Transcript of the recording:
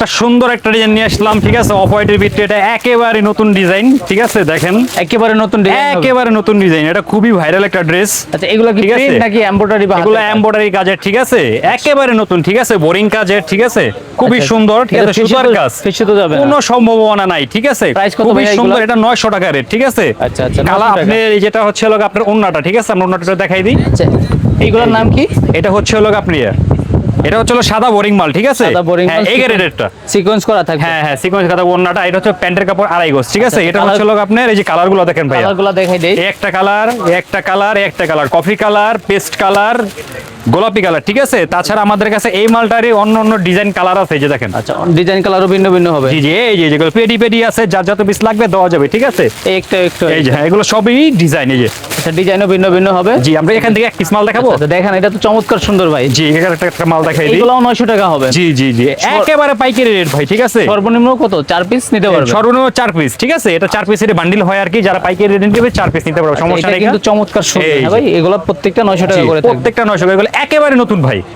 একটা সুন্দর একটা ডিজাইন নিয়ে আসলাম, ঠিক আছে, অফ হোয়াইটের ভিতরে। এটা একেবারে নতুন ডিজাইন, ঠিক আছে, দেখেন একেবারে নতুন ডিজাইন, একেবারে নতুন ডিজাইন। এটা খুবই ভাইরাল একটা ড্রেস। আচ্ছা এগুলো কি ঠিক আছে? প্রিন্ট নাকি এমব্রয়ডারি বা এগুলো এমব্রয়ডারি কাজের, ঠিক আছে, একেবারে নতুন, ঠিক আছে, বোরিং কাজের, ঠিক আছে, খুবই সুন্দর, ঠিক আছে, সুতার কাজ, ফিসে তো যাবে কোনো সম্ভাবনা নাই, ঠিক আছে। প্রাইস কত খুবই ভাইয়া এগুলো? সুন্দর, এটা 900 টাকা রেট, ঠিক আছে। আচ্ছা আচ্ছা, কালা 900 টাকা। আপনি যেটা হচ্ছে হলো আপনার ওন্নাটা, ঠিক আছে, আমরা ওন্নাটা দেখাই দিই। আচ্ছা এইগুলোর নাম কি? এটা হচ্ছে হলো আপনি এটা হচ্ছে হলো সাদা বোরিং মাল, ঠিক আছে, সাদা boring হ্যাঁ মাল, এই রেটটা। সিকোয়েন্স করা থাকবে। হ্যাঁ হ্যাঁ, সিকোয়েন্স কাটা ওন্নাটা। এটা হচ্ছে প্যান্টের কাপড় 2.5 গজ, ঠিক আছে। আচ্ছা, এটা colour- হচ্ছে হলো আপনার এই যে কালারগুলো দেখেন ভাই, কালারগুলো দেখাই দেই। একটা কালার, একটা কালার, একটা colour, coffee colour, paste colour, গোলাপি কালার, ঠিক আছে। তাছাড়া আমাদের কাছে এই মালটারই অন্য অন্য ডিজাইন কালার আছে, এই যে দেখেন। আচ্ছা ডিজাইন কালারও ভিন্ন ভিন্ন হবে। জি জি, এই যে যেগুলো পেডি পেডি আছে, যার যত পিস লাগবে দেওয়া যাবে, ঠিক আছে। এই একটা একটা এই যে হ্যাঁ, এগুলো সবই ডিজাইন, এই যে। আচ্ছা ডিজাইনও ভিন্ন ভিন্ন হবে। জি, আমরা এখান থেকে এক পিস মাল দেখাবো। আচ্ছা দেখেন এটা তো চমৎকার সুন্দর ভাই। জি, এখানে একটা মাল দেখাই দিই। এগুলোও 900 টাকা হবে। জি জি জি, একেবারে পাইকারি রেট ভাই, ঠিক আছে। সর্বনিম্ন কত? 4 পিস নিতে পারবে। সর্বনিম্ন 4 পিস, ঠিক আছে। এটা 4 পিসের বান্ডিল হয় আর কি, যারা পাইকারি রেট নেবে 4 পিস নিতে পারবে, আচ্ছা, সমস্যা এটা নেই। কিন্তু চমৎকার সুন্দর এই হ্যাঁ যে। ভাই, এগুলো প্রত্যেকটা 900 টাকা জি, করে থাকবে। প্রত্যেকটা 900 টাকা, এগুলো একেবারে নতুন ভাই।